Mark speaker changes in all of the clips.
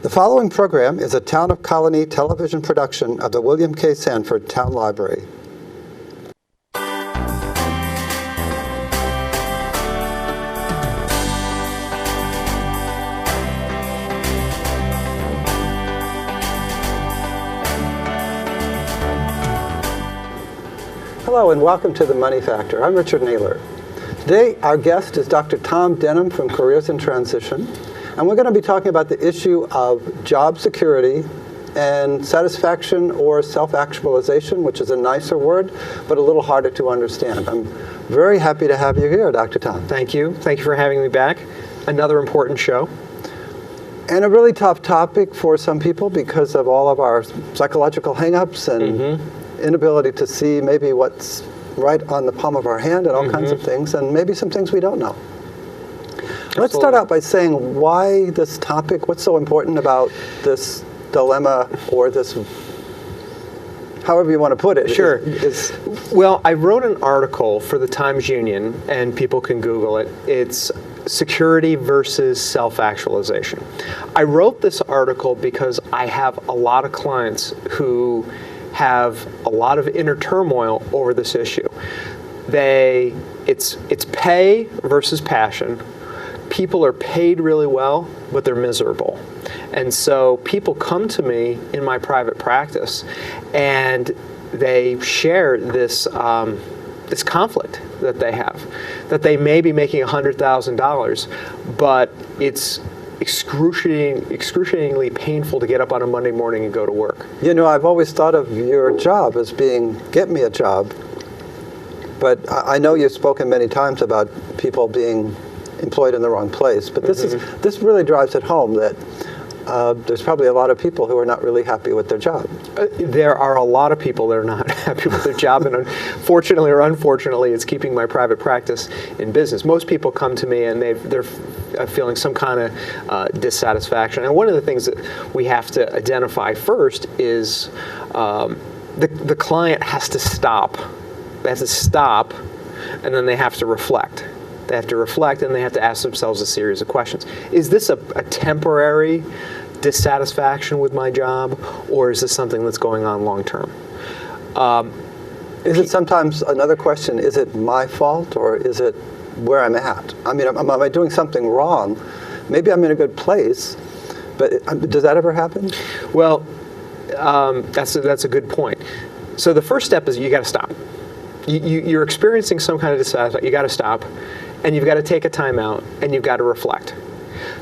Speaker 1: The following program is a Town of Colonie television production of the William K. Sanford Town Library. Hello and welcome to The Money Factor. I'm Richard Naylor. Today our guest is Dr. Tom Denham from Careers in Transition, and we're going to be talking about the issue of job security and satisfaction or self-actualization, which is a nicer word, but a little harder to understand. I'm very happy to have you here, Dr. Tom.
Speaker 2: Thank you. Thank you for having me back. Another important show.
Speaker 1: And a really tough topic for some people because of all of our psychological hang-ups and inability to see maybe what's right on the palm of our hand and all kinds of things, and maybe some things we don't know. Let's start out by saying why this topic, what's so important about this dilemma or this, however you want to put it.
Speaker 2: Sure. Well, I wrote an article for the Times Union, and people can Google it. It's Security versus Self-Actualization. I wrote this article because I have a lot of clients who have a lot of inner turmoil over this issue. It's pay versus passion. People are paid really well, but they're miserable. And so people come to me in my private practice and they share this this conflict that they have, that they may be making $100,000, but it's excruciatingly painful to get up on a Monday morning and go to work.
Speaker 1: You know, I've always thought of your job as being, get me a job, but I know you've spoken many times about people being employed in the wrong place, but this really drives it home that there's probably a lot of people who are not really happy with their job.
Speaker 2: There are a lot of people that are not happy with their job, and unfortunately or unfortunately, it's keeping my private practice in business. Most people come to me and they're feeling some kind of dissatisfaction. And one of the things that we have to identify first is the client has to stop. They have to stop, and then they have to reflect. They have to reflect, and they have to ask themselves a series of questions. Is this a temporary dissatisfaction with my job, or is this something that's going on long term?
Speaker 1: Is it sometimes another question, is it my fault, or is it where I'm at? I mean, am I doing something wrong? Maybe I'm in a good place, but does that ever happen?
Speaker 2: Well, that's a good point. So the first step is you got to stop. You're experiencing some kind of dissatisfaction. You got to stop, and you've got to take a time out, and you've got to reflect.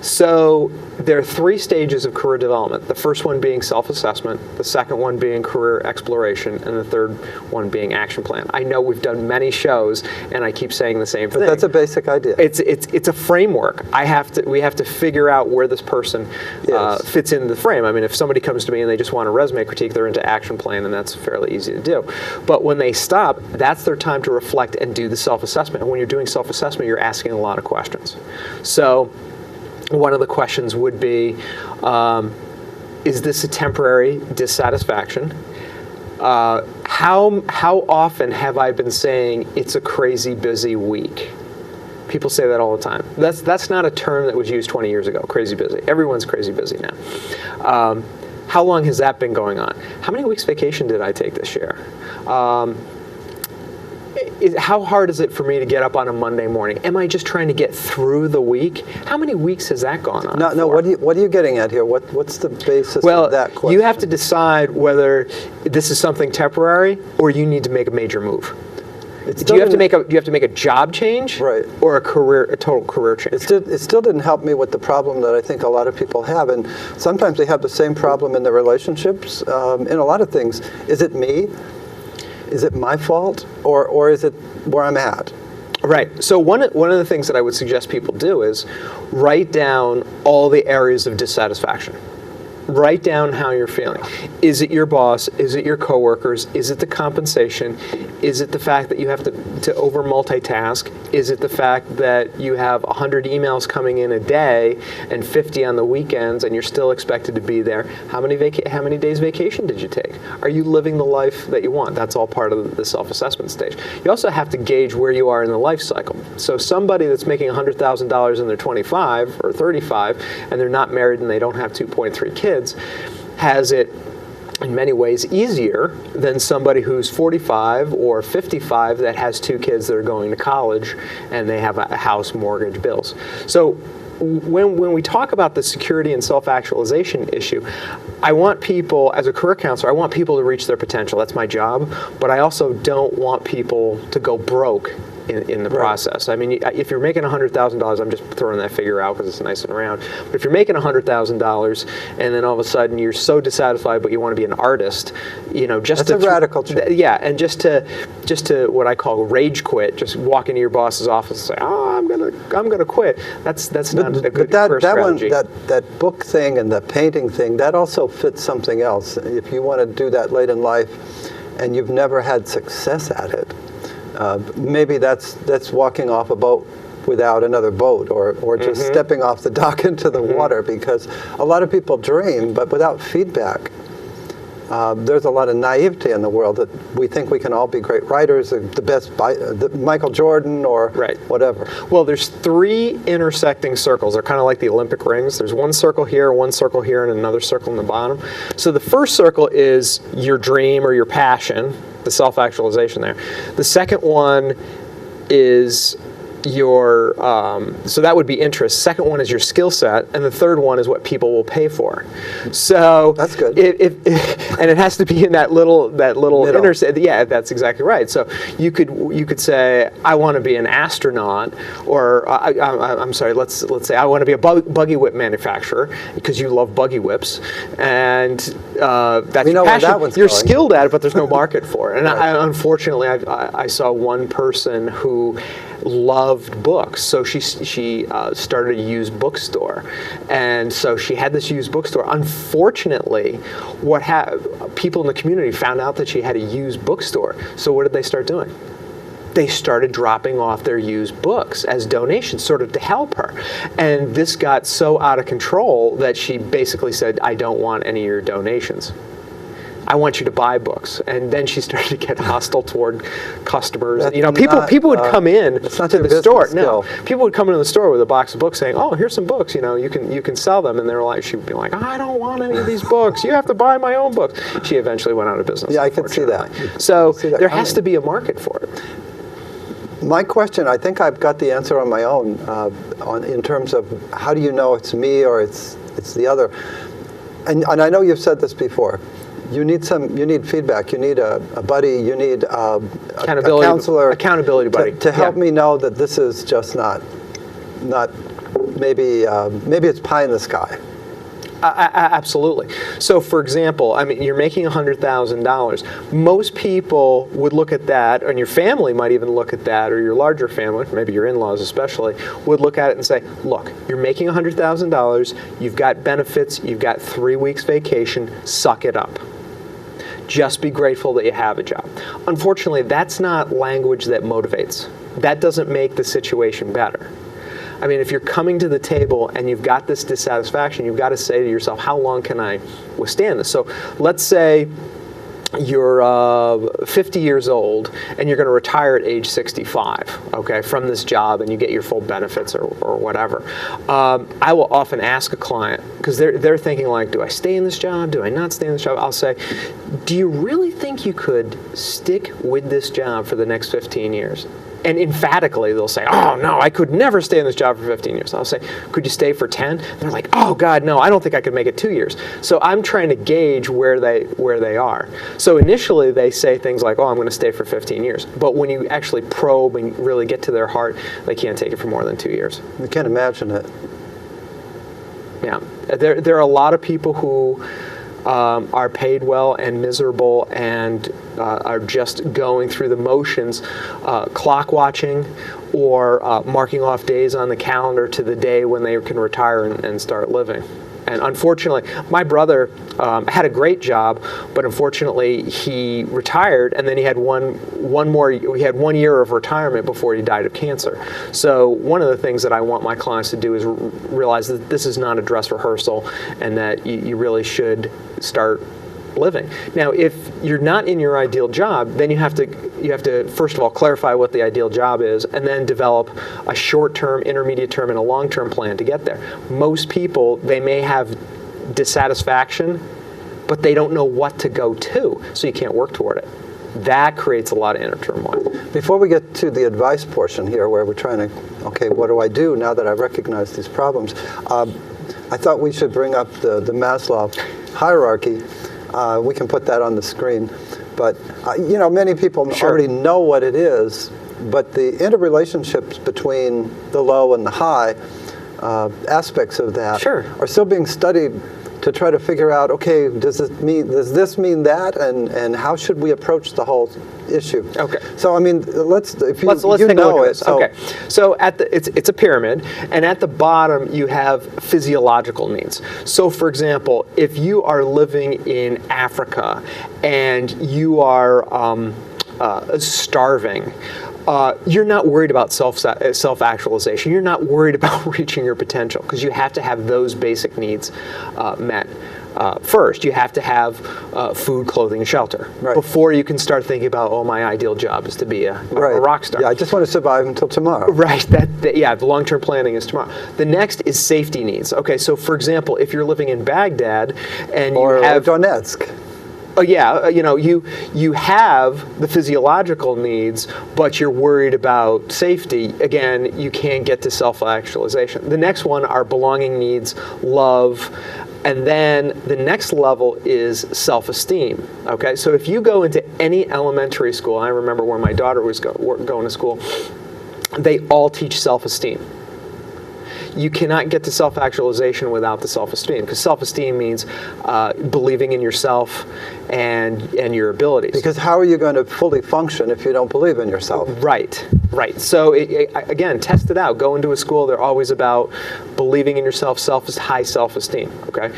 Speaker 2: So there are 3 stages of career development. The first one being self-assessment, the second one being career exploration, and the third one being action plan. I know we've done many shows, and I keep saying the same thing.
Speaker 1: But that's a basic idea.
Speaker 2: It's a framework. We have to figure out where this person fits in the frame. I mean, if somebody comes to me and they just want a resume critique, they're into action plan, and that's fairly easy to do. But when they stop, that's their time to reflect and do the self-assessment. And when you're doing self-assessment, you're asking a lot of questions. So one of the questions would be, is this a temporary dissatisfaction? How often have I been saying it's a crazy busy week? People say that all the time. That's not a term that was used 20 years ago, crazy busy. Everyone's crazy busy now. How long has that been going on? How many weeks vacation did I take this year? How hard is it for me to get up on a Monday morning? Am I just trying to get through the week? How many weeks has that gone on?
Speaker 1: No. What are you getting at here? What's the basis of that question?
Speaker 2: Well, you have to decide whether this is something temporary or you need to make a major move. Do you have to make a job change,
Speaker 1: right,
Speaker 2: or a total career change?
Speaker 1: It still didn't help me with the problem that I think a lot of people have, and sometimes they have the same problem in their relationships, in a lot of things. Is it me? Is it my fault, or is it where I'm at?
Speaker 2: Right. So one of the things that I would suggest people do is write down all the areas of dissatisfaction. Write down how you're feeling. Is it your boss? Is it your coworkers? Is it the compensation? Is it the fact that you have to over multitask? Is it the fact that you have 100 emails coming in a day and 50 on the weekends and you're still expected to be there? How many days vacation did you take? Are you living the life that you want? That's all part of the self-assessment stage. You also have to gauge where you are in the life cycle. So somebody that's making $100,000 and they're 25 or 35 and they're not married and they don't have 2.3 kids has it in many ways easier than somebody who's 45 or 55 that has 2 kids that are going to college and they have a house, mortgage, bills. So when we talk about the security and self-actualization issue, I want people, as a career counselor, I want people to reach their potential. That's my job. But I also don't want people to go broke in the process. I mean, if you're making $100,000, I'm just throwing that figure out because it's nice and round. But if you're making $100,000 and then all of a sudden you're so dissatisfied, but you want to be an artist, just
Speaker 1: that's a radical change.
Speaker 2: Yeah, and just to what I call rage quit, just walk into your boss's office and say, "Oh, I'm gonna quit." That's not a good career strategy.
Speaker 1: That book thing and the painting thing, that also fits something else. If you want to do that late in life, and you've never had success at it. Maybe that's walking off a boat without another boat, or just stepping off the dock into the water, because a lot of people dream, but without feedback. There's a lot of naivety in the world that we think we can all be great writers, the best Michael Jordan or whatever.
Speaker 2: Well, there's 3 intersecting circles. They're kind of like the Olympic rings. There's one circle here, and another circle in the bottom. So the first circle is your dream or your passion, the self-actualization there. The second one is your, so that would be interest. Second one is your skill set, and the third one is what people will pay for. So
Speaker 1: that's good.
Speaker 2: And it has to be in that little intersect. Yeah, that's exactly right. So you could say, I want to be an astronaut, or I'm sorry, let's say I want to be a buggy whip manufacturer because you love buggy whips, and that's your passion. You're skilled at it, but there's no market for it. And unfortunately, I saw one person who loved books, so she started a used bookstore, and so she had this used bookstore. Unfortunately, people in the community found out that she had a used bookstore. So what did they start doing? They started dropping off their used books as donations, sort of to help her. And this got so out of control that she basically said, "I don't want any of your donations. I want you to buy books." And then she started to get hostile toward customers. People would come in to the store. No, people would come into the store with a box of books saying, "Oh, here's some books. You can sell them." And she would be like, "I don't want any of these books. You have to buy my own books." She eventually went out of business.
Speaker 1: Yeah, I can see that.
Speaker 2: So there has to be a market for it.
Speaker 1: My question, I think I've got the answer on my own, in terms of how do you know it's me or it's the other. And I know you've said this before. You need feedback. You need a buddy. You need a counselor,
Speaker 2: accountability buddy,
Speaker 1: to help me know that this is just not maybe it's pie in the sky.
Speaker 2: Absolutely. So, for example, I mean, you're making $100,000. Most people would look at that, and your family might even look at that, or your larger family, maybe your in-laws especially, would look at it and say, "Look, you're making $100,000. You've got benefits. You've got 3 weeks vacation. Suck it up. Just be grateful that you have a job." Unfortunately, that's not language that motivates. That doesn't make the situation better. I mean, if you're coming to the table and you've got this dissatisfaction, you've got to say to yourself, how long can I withstand this? So let's say you're 50 years old and you're going to retire at age 65, okay, from this job, and you get your full benefits or whatever. I will often ask a client, because they're thinking like, do I stay in this job? Do I not stay in this job? I'll say, do you really think you could stick with this job for the next 15 years? And emphatically, they'll say, "Oh, no, I could never stay in this job for 15 years. I'll say, "Could you stay for 10? They're like, "Oh, God, no, I don't think I could make it 2 years." So I'm trying to gauge where they are. So initially, they say things like, "Oh, I'm going to stay for 15 years." But when you actually probe and really get to their heart, they can't take it for more than 2 years.
Speaker 1: You can't imagine it.
Speaker 2: Yeah. There are a lot of people who are paid well and miserable and are just going through the motions, clock watching, or marking off days on the calendar to the day when they can retire and start living. And unfortunately, my brother had a great job, but unfortunately he retired, and then he had we had 1 year of retirement before he died of cancer. So one of the things that I want my clients to do is realize that this is not a dress rehearsal, and that you really should start living. Now, if you're not in your ideal job, then you have to first of all clarify what the ideal job is, and then develop a short-term, intermediate-term, and a long-term plan to get there. Most people, they may have dissatisfaction, but they don't know what to go to, so you can't work toward it. That creates a lot of inner turmoil.
Speaker 1: Before we get to the advice portion here, where we're trying to, okay, what do I do now that I recognize these problems? I thought we should bring up the Maslov Hierarchy. We can put that on the screen. But, many people already know what it is, but the interrelationships between the low and the high aspects of that are still being studied to try to figure out, okay, does this mean that, and how should we approach the whole issue?
Speaker 2: Okay.
Speaker 1: So I mean, let's take a look
Speaker 2: at this. Okay. So it's a pyramid, and at the bottom you have physiological needs. So for example, if you are living in Africa and you are starving, you're not worried about self-actualization. You're not worried about reaching your potential, because you have to have those basic needs met. First, you have to have food, clothing, and shelter before you can start thinking about, oh, my ideal job is to be a rock star.
Speaker 1: Yeah, I just want to survive until tomorrow.
Speaker 2: Right. The long-term planning is tomorrow. The next is safety needs. Okay, so for example, if you're living in Baghdad and you have
Speaker 1: or Donetsk.
Speaker 2: Oh yeah, you have the physiological needs, but you're worried about safety. Again, you can't get to self-actualization. The next one are belonging needs, love, and then the next level is self-esteem. Okay, so if you go into any elementary school, I remember when my daughter was going to school, they all teach self-esteem. You cannot get to self-actualization without the self-esteem, because self-esteem means believing in yourself and your abilities.
Speaker 1: Because how are you going to fully function if you don't believe in yourself?
Speaker 2: Right. So again, test it out. Go into a school. They're always about believing in yourself, high self-esteem. Okay,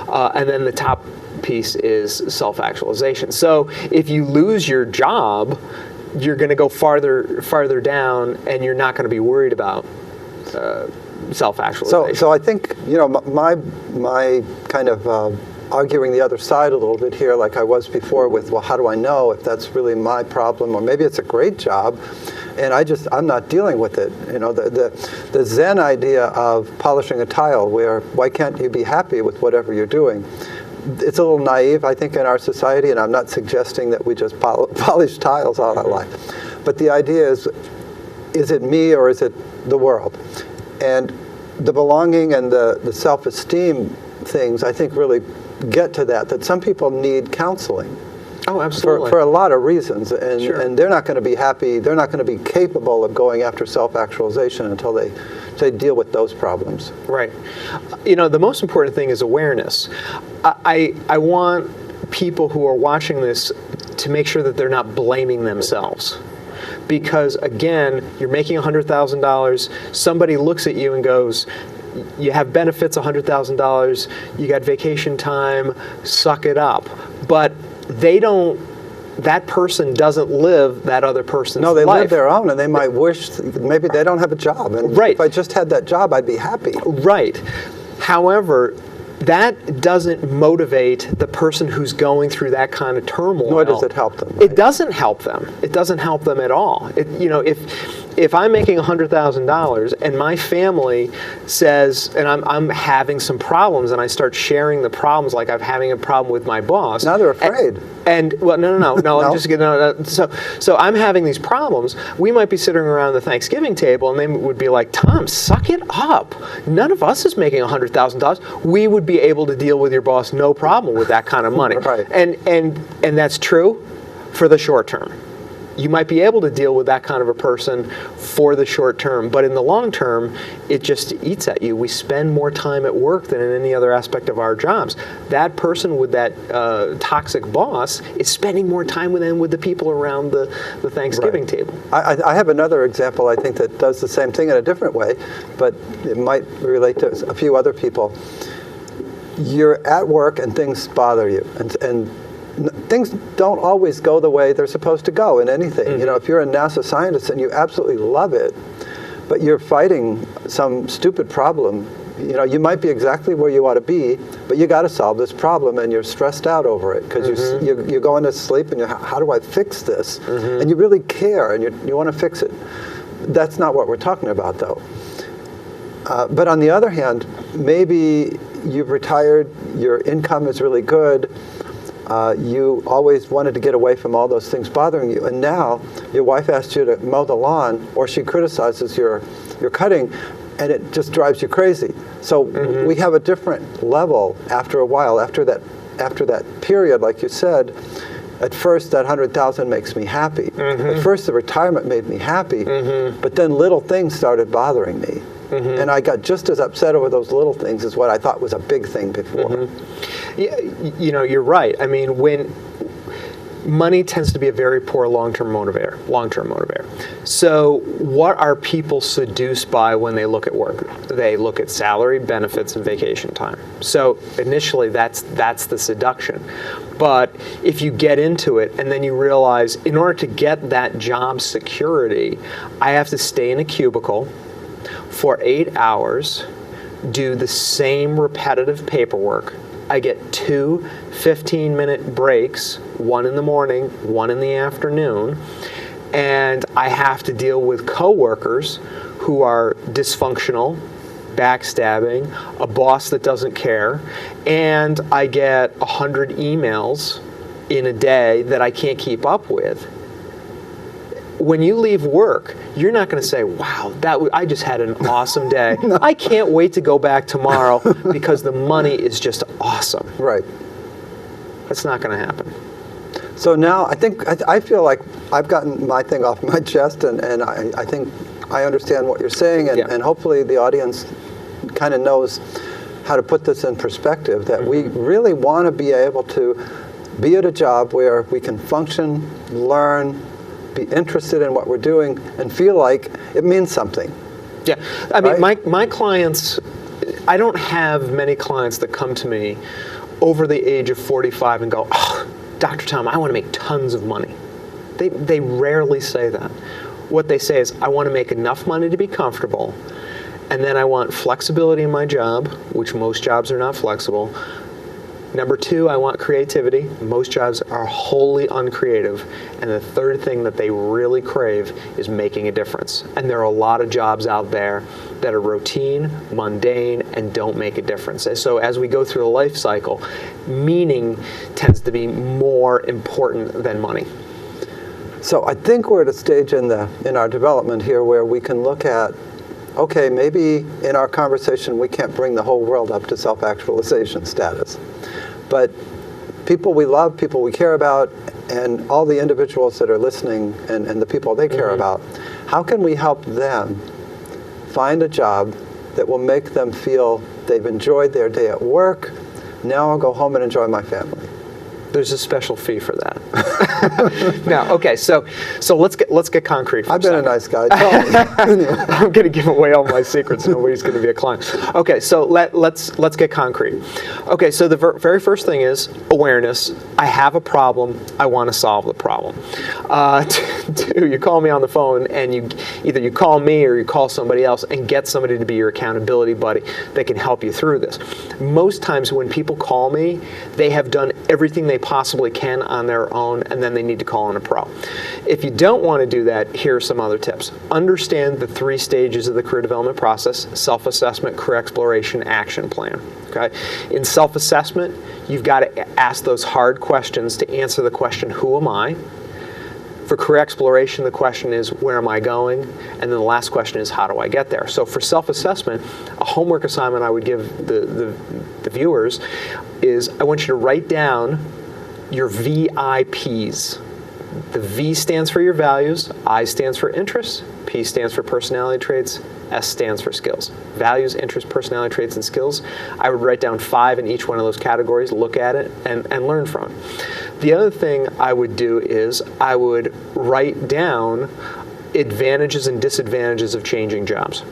Speaker 2: and then the top piece is self-actualization. So if you lose your job, you're going to go farther down, and you're not going to be worried about self-actualization.
Speaker 1: So I think, my kind of arguing the other side a little bit here, like I was before with, well, how do I know if that's really my problem, or maybe it's a great job and I'm not dealing with it. The Zen idea of polishing a tile, where why can't you be happy with whatever you're doing? It's a little naive, I think, in our society, and I'm not suggesting that we just polish tiles all our life. But the idea is it me or is it the world? And the belonging and the self-esteem things, I think, really get to that some people need counseling.
Speaker 2: Oh, absolutely.
Speaker 1: For a lot of reasons. And,
Speaker 2: sure.
Speaker 1: And they're not going to be happy, they're not going to be capable of going after self-actualization until they deal with those problems.
Speaker 2: Right. The most important thing is awareness. I want people who are watching this to make sure that they're not blaming themselves. Because again, you're making $100,000, somebody looks at you and goes, you have benefits, $100,000, you got vacation time, suck it up. But that person doesn't live that other person's life.
Speaker 1: No, they live their own, and they might wish, maybe they don't have a job. And if I just had that job, I'd be happy.
Speaker 2: Right. However, that doesn't motivate the person who's going through that kind of turmoil.
Speaker 1: Nor does it help them. Right?
Speaker 2: It doesn't help them. It doesn't help them at all. If I'm making $100,000 and my family says, and I'm having some problems, and I start sharing the problems, like I'm having a problem with my boss.
Speaker 1: Now they're afraid.
Speaker 2: No. I'm just getting so I'm having these problems. We might be sitting around the Thanksgiving table, and they would be like, "Tom, suck it up. None of us is making $100,000. We would be able to deal with your boss, no problem, with that kind of money."
Speaker 1: Right.
Speaker 2: And that's true for the short term. You might be able to deal with that kind of a person for the short term, but in the long term, it just eats at you. We spend more time at work than in any other aspect of our jobs. That person with that toxic boss is spending more time with the people around the Thanksgiving table.
Speaker 1: I have another example, I think, that does the same thing in a different way, but it might relate to a few other people. you're at work and things bother you, and things don't always go the way they're supposed to go in anything. You know, if you're a NASA scientist and you absolutely love it, but you're fighting some stupid problem, you know, you might be exactly where you ought to be, but you got to solve this problem, and you're stressed out over it because you're going to sleep and how do I fix this? And you really care and you want to fix it. That's not what we're talking about, though. But on the other hand, maybe you've retired, your income is really good, you always wanted to get away from all those things bothering you, and now your wife asks you to mow the lawn, or she criticizes your cutting, and it just drives you crazy. So we have a different level after a while, after that period, like you said. At first, that 100,000 makes me happy. At first, the retirement made me happy, but then little things started bothering me. And I got just as upset over those little things as what I thought was a big thing before.
Speaker 2: Yeah, you know, you're right. I mean, when money tends to be a very poor long-term motivator. So what are people seduced by when they look at work? They look at salary, benefits, and vacation time. So initially, that's the seduction. But if you get into it and then you realize, in order to get that job security, I have to stay in a cubicle for 8 hours, do the same repetitive paperwork. I get 2 15-minute breaks, one in the morning, one in the afternoon, and I have to deal with coworkers who are dysfunctional, backstabbing, a boss that doesn't care, and I get 100 emails in a day that I can't keep up with. When you leave work, you're not going to say, wow, I just had an awesome day. No. I can't wait to go back tomorrow because the money is just awesome.
Speaker 1: Right.
Speaker 2: That's not going to happen.
Speaker 1: So now I feel like I've gotten my thing off my chest, and I think I understand what you're saying, and hopefully the audience kind of knows how to put this in perspective, that we really want to be able to be at a job where we can function, learn, be interested in what we're doing, and feel like it means something.
Speaker 2: Yeah, I mean,
Speaker 1: right?
Speaker 2: my clients, I don't have many clients that come to me over the age of 45 and go, oh, Dr. Tom, I want to make tons of money. They rarely say that. What they say is, I want to make enough money to be comfortable, and then I want flexibility in my job, which most jobs are not flexible. Number 2, I want creativity. Most jobs are wholly uncreative. And the third thing that they really crave is making a difference. And there are a lot of jobs out there that are routine, mundane, and don't make a difference. And so as we go through the life cycle, meaning tends to be more important than money.
Speaker 1: So I think we're at a stage in our development here where we can look at, okay, maybe in our conversation we can't bring the whole world up to self-actualization status. But people we love, people we care about, and all the individuals that are listening and the people they care about, how can we help them find a job that will make them feel they've enjoyed their day at work, now I'll go home and enjoy my family?
Speaker 2: There's a special fee for that. Now, okay, so let's get concrete for
Speaker 1: I've been a nice guy. Tell me.
Speaker 2: I'm going to give away all my secrets. Nobody's going to be a client. Okay, so let's get concrete. Okay, so the very first thing is awareness. I have a problem. I want to solve the problem. 2, you call me on the phone, and either you call me or you call somebody else and get somebody to be your accountability buddy that can help you through this. Most times when people call me, they have done everything they possibly can on their own, and then they need to call in a pro. If you don't want to do that, here are some other tips. Understand the 3 stages of the career development process: self-assessment, career exploration, action plan. Okay? In self-assessment, you've got to ask those hard questions to answer the question, who am I? For career exploration, the question is, where am I going? And then the last question is, how do I get there? So for self-assessment, a homework assignment I would give the viewers is, I want you to write down your VIPs. The V stands for your values, I stands for interests, P stands for personality traits, S stands for skills. Values, interests, personality traits, and skills. I would write down 5 in each one of those categories, look at it, and learn from it. The other thing I would do is I would write down advantages and disadvantages of changing jobs.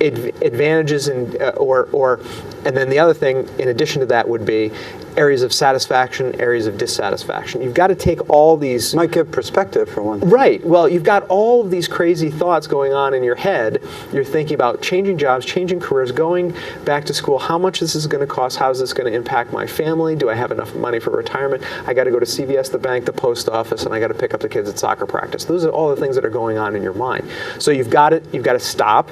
Speaker 2: advantages and and then the other thing in addition to that would be areas of satisfaction, areas of dissatisfaction. You've got to take all these...
Speaker 1: Might give perspective for one.
Speaker 2: Right. Well, you've got all of these crazy thoughts going on in your head. You're thinking about changing jobs, changing careers, going back to school. How much this is going to cost? How is this going to impact my family? Do I have enough money for retirement? I got to go to CVS, the bank, the post office, and I got to pick up the kids at soccer practice. Those are all the things that are going on in your mind. So you've got to stop.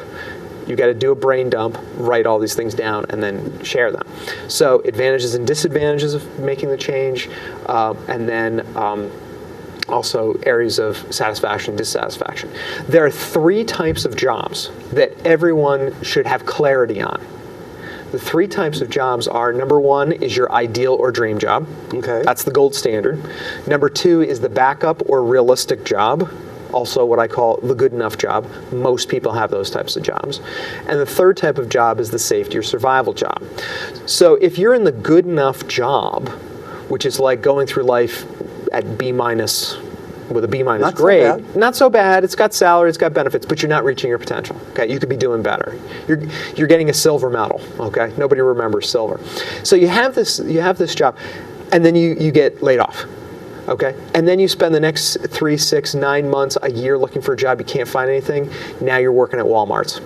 Speaker 2: You've got to do a brain dump, write all these things down, and then share them. So advantages and disadvantages of making the change, and then also areas of satisfaction and dissatisfaction. There are 3 types of jobs that everyone should have clarity on. The 3 types of jobs are, number 1 is your ideal or dream job.
Speaker 1: Okay.
Speaker 2: That's the gold standard. Number 2 is the backup or realistic job. Also what I call the good enough job. Most people have those types of jobs. And the 3rd type of job is the safety or survival job. So if you're in the good enough job, which is like going through life at B- with a B-
Speaker 1: Not
Speaker 2: grade,
Speaker 1: so bad.
Speaker 2: not so bad. It's got salary, it's got benefits, but you're not reaching your potential. Okay, you could be doing better. You're getting a silver medal. Okay, nobody remembers silver. So you have this job, and then you get laid off. Okay, and then you spend the next 3, 6, 9 months, a year looking for a job. You can't find anything. Now you're working at Walmart's.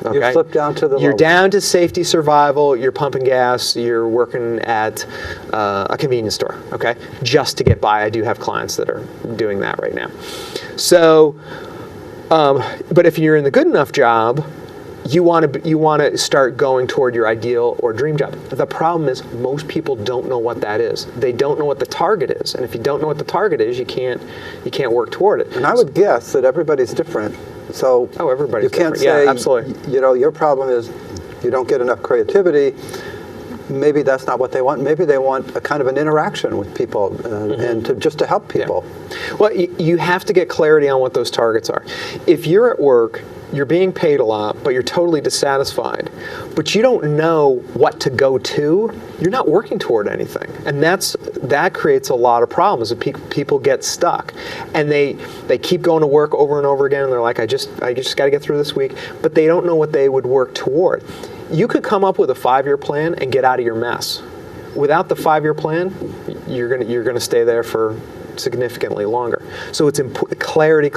Speaker 2: Okay?
Speaker 1: You've slipped down to the
Speaker 2: You're
Speaker 1: low.
Speaker 2: down to safety survival. You're pumping gas. You're working at a convenience store. Okay, just to get by. I do have clients that are doing that right now. So, but if you're in the good enough job, you want to start going toward your ideal or dream job. The problem is most people don't know what that is. They don't know what the target is, and if you don't know what the target is, you can't work toward it.
Speaker 1: And I would guess that everybody's different. So
Speaker 2: everybody's
Speaker 1: you can't
Speaker 2: different.
Speaker 1: say,
Speaker 2: Yeah, absolutely.
Speaker 1: Your problem is you don't get enough creativity. Maybe that's not what they want. Maybe they want a kind of an interaction with people and just to help people.
Speaker 2: Yeah. Well, you have to get clarity on what those targets are. If you're at work, you're being paid a lot, but you're totally dissatisfied, but you don't know what to go to, you're not working toward anything. And that creates a lot of problems. People get stuck. And they keep going to work over and over again, and they're like, I just got to get through this week, but they don't know what they would work toward. You could come up with a 5-year plan and get out of your mess. Without the 5-year plan, you're gonna stay there for significantly longer. So it's clarity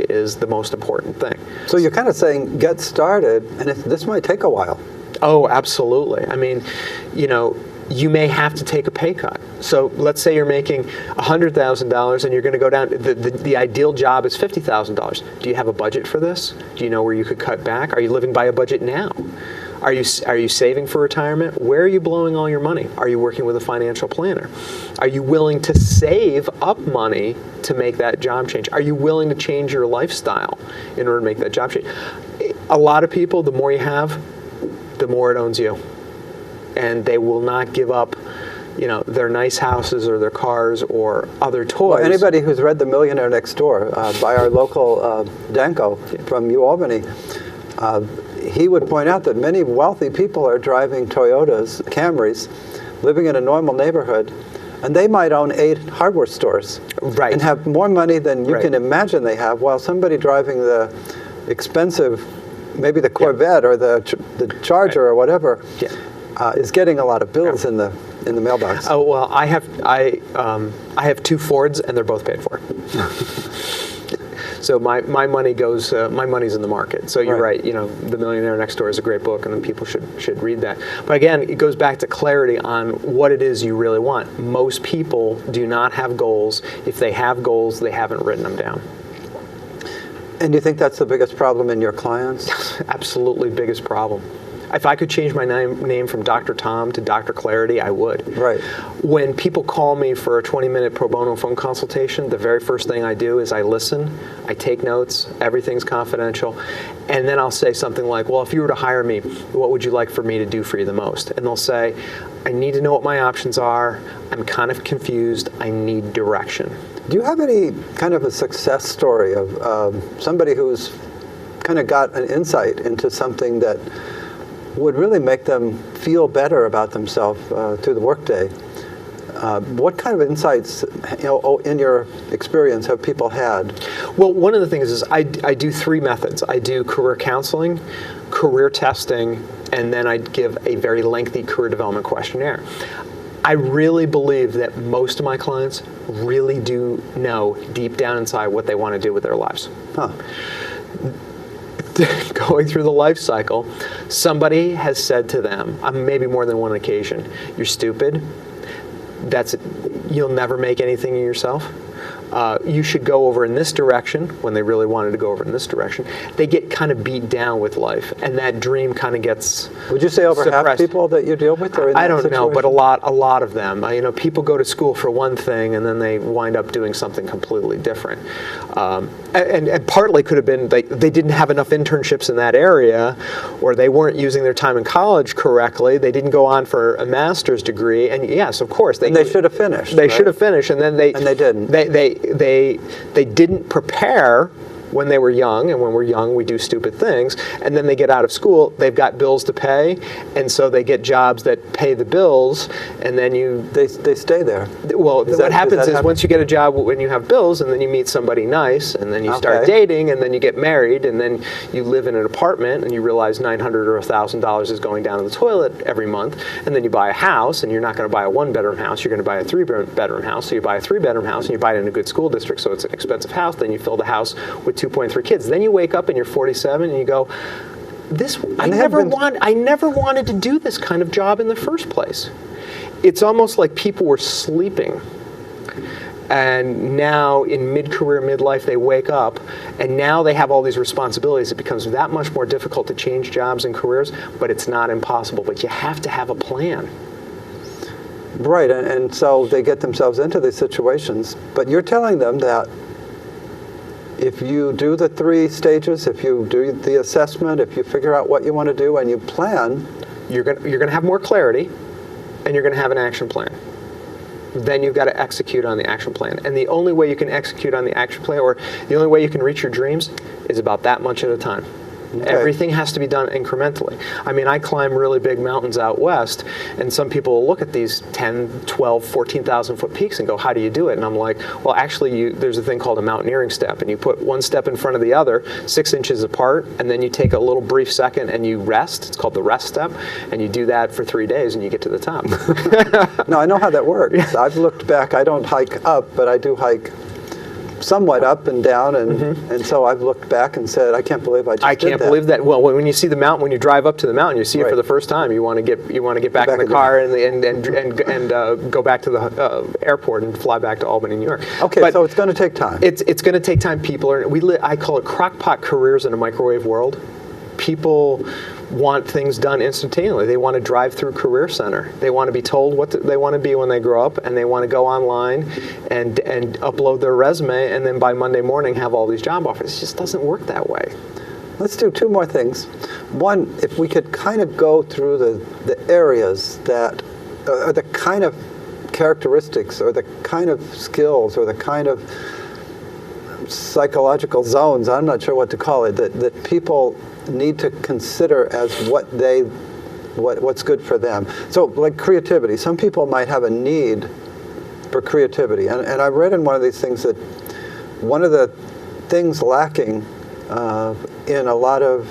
Speaker 2: is the most important thing.
Speaker 1: So you're kind of saying get started, and this might take a while.
Speaker 2: Oh, absolutely. I mean, you may have to take a pay cut. So let's say you're making $100,000 and you're going to go down, the ideal job is $50,000. Do you have a budget for this? Do you know where you could cut back? Are you living by a budget now? Are you saving for retirement? Where are you blowing all your money? Are you working with a financial planner? Are you willing to save up money to make that job change? Are you willing to change your lifestyle in order to make that job change? A lot of people, the more you have, the more it owns you. And they will not give up, their nice houses or their cars or other toys.
Speaker 1: Well, anybody who's read The Millionaire Next Door by our local Danko from New Albany, he would point out that many wealthy people are driving Toyotas, Camrys, living in a normal neighborhood, and they might own 8 hardware stores and have more money than you can imagine they have, while somebody driving the expensive, maybe the Corvette or the Charger or whatever, is getting a lot of bills in the mailbox.
Speaker 2: Oh well, I have 2 Fords and they're both paid for. So my money goes. My money's in the market. So you're right. The Millionaire Next Door is a great book, and then people should read that. But again, it goes back to clarity on what it is you really want. Most people do not have goals. If they have goals, they haven't written them down.
Speaker 1: And do you think that's the biggest problem in your clients?
Speaker 2: Absolutely, biggest problem. If I could change my name from Dr. Tom to Dr. Clarity, I would.
Speaker 1: Right.
Speaker 2: When people call me for a 20-minute pro bono phone consultation, the very first thing I do is I listen, I take notes, everything's confidential, and then I'll say something like, well, if you were to hire me, what would you like for me to do for you the most? And they'll say, I need to know what my options are, I'm kind of confused, I need direction.
Speaker 1: Do you have any kind of a success story of somebody who's kind of got an insight into something that would really make them feel better about themselves through the workday? What kind of insights, in your experience, have people had?
Speaker 2: Well, one of the things is I do 3 methods. I do career counseling, career testing, and then I give a very lengthy career development questionnaire. I really believe that most of my clients really do know deep down inside what they want to do with their lives.
Speaker 1: Huh.
Speaker 2: Going through the life cycle, somebody has said to them, maybe more than one occasion, "You're stupid. You'll never make anything of yourself. You should go over in this direction," when they really wanted to go over in this direction. They get kind of beat down with life, and that dream kind of gets
Speaker 1: Would you say over
Speaker 2: suppressed.
Speaker 1: half people that you deal with are in
Speaker 2: I
Speaker 1: that
Speaker 2: don't know, but a
Speaker 1: situation?
Speaker 2: lot of them. People go to school for one thing, and then they wind up doing something completely different. And partly could have been they didn't have enough internships in that area, or they weren't using their time in college correctly. They didn't go on for a master's degree, and yes, of course,
Speaker 1: And they should have finished.
Speaker 2: They
Speaker 1: right?
Speaker 2: should have finished, and then they
Speaker 1: didn't.
Speaker 2: They didn't prepare when they were young, and when we're young, we do stupid things, and then they get out of school, they've got bills to pay, and so they get jobs that pay the bills, and then
Speaker 1: They stay there.
Speaker 2: well, what happens is
Speaker 1: happen?
Speaker 2: once you get a job when you have bills, and then you meet somebody nice, and then you start
Speaker 1: Okay.
Speaker 2: dating, and then you get married, and then you live in an apartment, and you realize $900 or $1,000 is going down to the toilet every month, and then you buy a house, and you're not going to buy a 1-bedroom house, you're going to buy a 3-bedroom house, so you buy a 3-bedroom house, and you buy it in a good school district, so it's an expensive house, then you fill the house with 2.3 kids. Then you wake up and you're 47, and you go, I never wanted to do this kind of job in the first place. It's almost like people were sleeping, and now in mid-career, midlife, they wake up, and now they have all these responsibilities. It becomes that much more difficult to change jobs and careers, but it's not impossible. But you have to have a plan.
Speaker 1: Right, and so they get themselves into these situations. But you're telling them that if you do the 3 stages, if you do the assessment, if you figure out what you want to do and you plan,
Speaker 2: You're going to have more clarity, and you're going to have an action plan. Then you've got to execute on the action plan. And the only way you can execute on the action plan, or the only way you can reach your dreams, is about that much at a time. Okay. Everything has to be done incrementally. I climb really big mountains out west, and some people will look at these 10, 12, 14,000 foot peaks and go, "How do you do it?" And I'm like, well, actually, there's a thing called a mountaineering step, and you put one step in front of the other, 6 inches apart, and then you take a little brief second and you rest. It's called the rest step, and you do that for 3 days, and you get to the top.
Speaker 1: No, I know how that works. I've looked back. I don't hike up, but I do hike somewhat up and down, and so I've looked back and said, I can't believe I just did that.
Speaker 2: I can't believe that. Well, when you see the mountain, when you drive up to the mountain, you see it for the first time. You want to get back in the car and go back to the airport and fly back to Albany, New York.
Speaker 1: Okay,
Speaker 2: but
Speaker 1: so it's going to take time.
Speaker 2: It's going to take time. I call it crockpot careers in a microwave world. People want things done instantaneously. They want to drive through Career Center. They want to be told what they want to be when they grow up, and they want to go online and upload their resume, and then by Monday morning have all these job offers. It just doesn't work that way.
Speaker 1: Let's do 2 more things. One, if we could kind of go through the areas that are the kind of characteristics or the kind of skills or the kind of psychological zones, I'm not sure what to call it, that people need to consider as what's good for them. So like creativity. Some people might have a need for creativity. And I read in one of these things that one of the things lacking in a lot of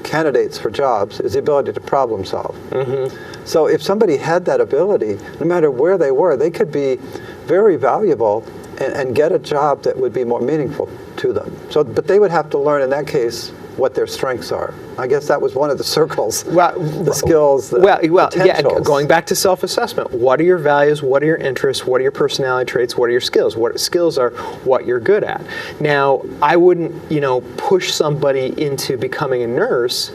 Speaker 1: candidates for jobs is the ability to problem solve. Mm-hmm. So if somebody had that ability, no matter where they were, they could be very valuable and get a job that would be more meaningful to them. But they would have to learn in that case what their strengths are. I guess that was one of the circles, the skills, the potentials.
Speaker 2: Going back to self-assessment, what are your values, what are your interests, what are your personality traits, what are your skills? What skills are what you're good at? Now, I wouldn't, push somebody into becoming a nurse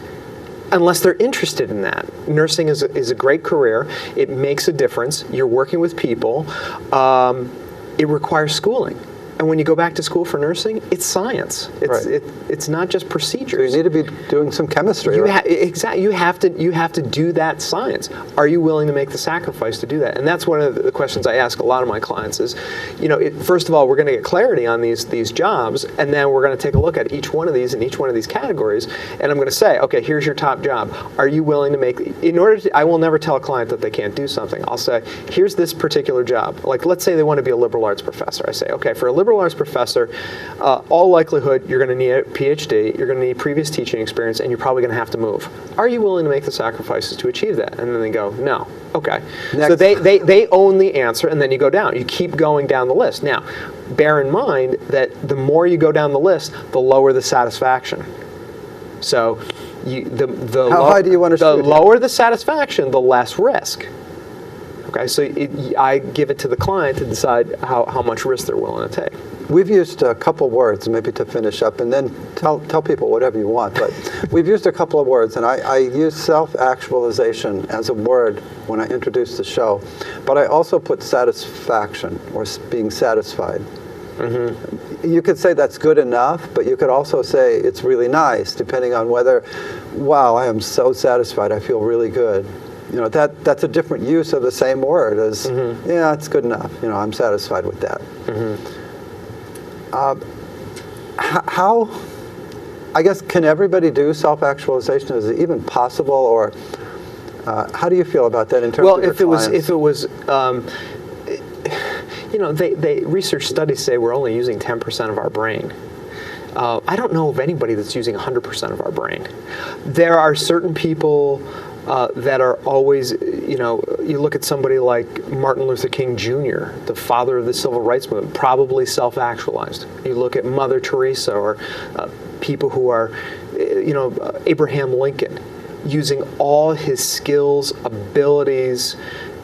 Speaker 2: unless they're interested in that. Nursing is a great career. It makes a difference. You're working with people. It requires schooling. And when you go back to school for nursing, it's science. It's
Speaker 1: Right.
Speaker 2: it's not just
Speaker 1: So
Speaker 2: procedures.
Speaker 1: you need to be doing some chemistry,
Speaker 2: You
Speaker 1: right?
Speaker 2: exactly. You have to do that science. Are you willing to make the sacrifice to do that? And that's one of the questions I ask a lot of my clients is, first of all, we're going to get clarity on these jobs, and then we're going to take a look at each one of these in each one of these categories, and I'm going to say, okay, here's your top job. Are you willing to make? I will never tell a client that they can't do something. I'll say, here's this particular job. Like, let's say they want to be a liberal arts professor. I say, okay, for a liberal arts professor, all likelihood you're going to need a PhD, you're going to need previous teaching experience, and you're probably going to have to move. Are you willing to make the sacrifices to achieve that? And then they go, no. Okay.
Speaker 1: Next.
Speaker 2: So they own the answer, and then you go down. You keep going down the list. Now, bear in mind that the more you go down the list, the lower the satisfaction. So
Speaker 1: How high do you want to
Speaker 2: the
Speaker 1: shoot?
Speaker 2: lower the satisfaction, the less risk. Okay, so I give it to the client to decide how much risk they're willing to take.
Speaker 1: We've used a couple words, maybe to finish up, and then tell people whatever you want, but we've used a couple of words, and I use self-actualization as a word when I introduce the show, but I also put satisfaction, or being satisfied. Mm-hmm. You could say that's good enough, but you could also say it's really nice, depending on whether, wow, I am so satisfied, I feel really good. That's a different use of the same word as, mm-hmm. Yeah, it's good enough, I'm satisfied with that. Mm-hmm. How, I guess, can everybody do self-actualization? Is it even possible, or how do you feel about that in terms of your clients?
Speaker 2: They research studies say we're only using 10% of our brain. I don't know of anybody that's using 100% of our brain. There are certain people that are always, you look at somebody like Martin Luther King Jr., the father of the civil rights movement, probably self-actualized. You look at Mother Teresa, or people who are, Abraham Lincoln, using all his skills, abilities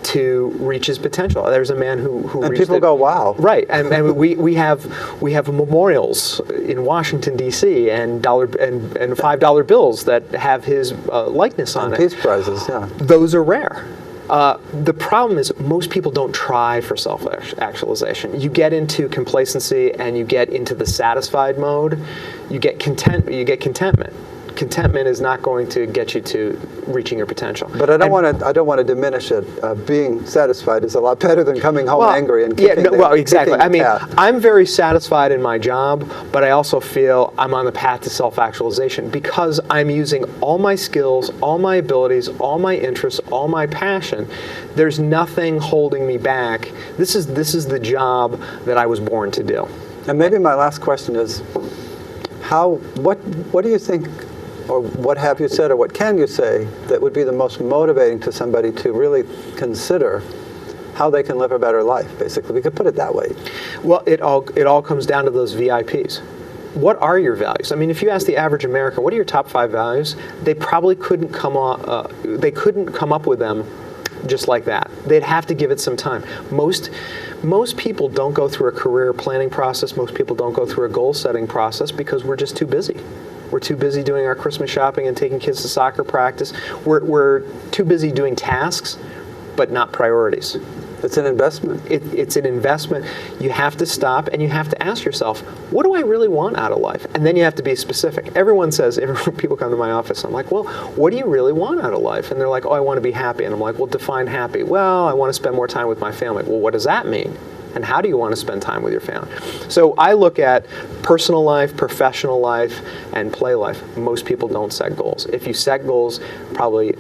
Speaker 2: to reach his potential. There's a man who
Speaker 1: and
Speaker 2: reached
Speaker 1: people
Speaker 2: it.
Speaker 1: go, wow.
Speaker 2: Right, and we have memorials in Washington D.C. and $5 bills that have his likeness on
Speaker 1: And
Speaker 2: it.
Speaker 1: peace prizes, yeah.
Speaker 2: Those are rare. The problem is most people don't try for self-actualization. You get into complacency and you get into the satisfied mode. You get contentment. Contentment is not going to get you to reaching your potential.
Speaker 1: But I don't want to diminish it. Being satisfied is a lot better than coming home angry and kicking
Speaker 2: exactly.
Speaker 1: kicking
Speaker 2: I mean,
Speaker 1: cat.
Speaker 2: I'm very satisfied in my job, but I also feel I'm on the path to self-actualization because I'm using all my skills, all my abilities, all my interests, all my passion. There's nothing holding me back. This is the job that I was born to do.
Speaker 1: And maybe my last question is, what do you think, or what have you said, or what can you say that would be the most motivating to somebody to really consider how they can live a better life, basically? We could put it that way.
Speaker 2: Well, it all comes down to those VIPs. What are your values? I mean, if you ask the average American, what are your top 5 values? They probably couldn't come up with them just like that. They'd have to give it some time. Most people don't go through a career planning process. Most people don't go through a goal setting process because we're just too busy. We're too busy doing our Christmas shopping and taking kids to soccer practice. We're too busy doing tasks, but not priorities.
Speaker 1: It's an investment.
Speaker 2: It's an investment. You have to stop and you have to ask yourself, what do I really want out of life? And then you have to be specific. Everyone says, people come to my office, I'm like, well, what do you really want out of life? And they're like, oh, I want to be happy. And I'm like, well, define happy. Well, I want to spend more time with my family. Well, what does that mean? And how do you want to spend time with your family? So I look at personal life, professional life, and play life. Most people don't set goals. If you set goals, probably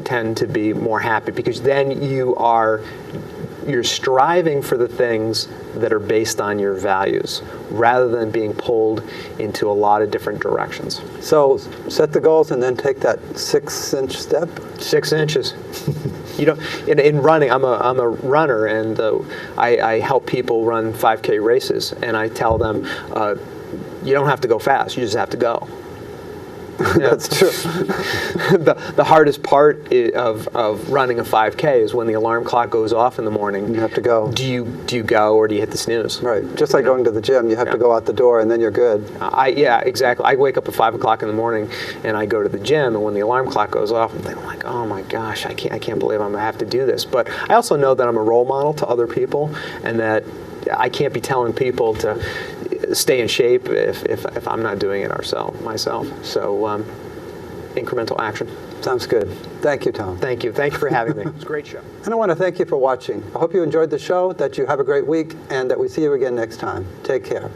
Speaker 2: tend to be more happy because then you're striving for the things that are based on your values rather than being pulled into a lot of different directions.
Speaker 1: So set the goals and then take that 6-inch step.
Speaker 2: 6 inches. In running, I'm a runner, and I help people run 5K races, and I tell them, you don't have to go fast, you just have to go.
Speaker 1: That's true.
Speaker 2: The hardest part of running a 5K is when the alarm clock goes off in the morning.
Speaker 1: You have to go.
Speaker 2: Do you go or do you hit the snooze?
Speaker 1: Right. Just like going to the gym, you have to go out the door and then you're good.
Speaker 2: Yeah, exactly. I wake up at 5 o'clock in the morning and I go to the gym, and when the alarm clock goes off, I'm like, oh my gosh, I can't believe I'm gonna have to do this. But I also know that I'm a role model to other people, and that I can't be telling people to stay in shape if I'm not doing it myself. So incremental action.
Speaker 1: Sounds good. Thank you, Tom.
Speaker 2: Thank you. Thank you for having me. It's a great show.
Speaker 1: And I want to thank you for watching. I hope you enjoyed the show, that you have a great week, and that we see you again next time. Take care.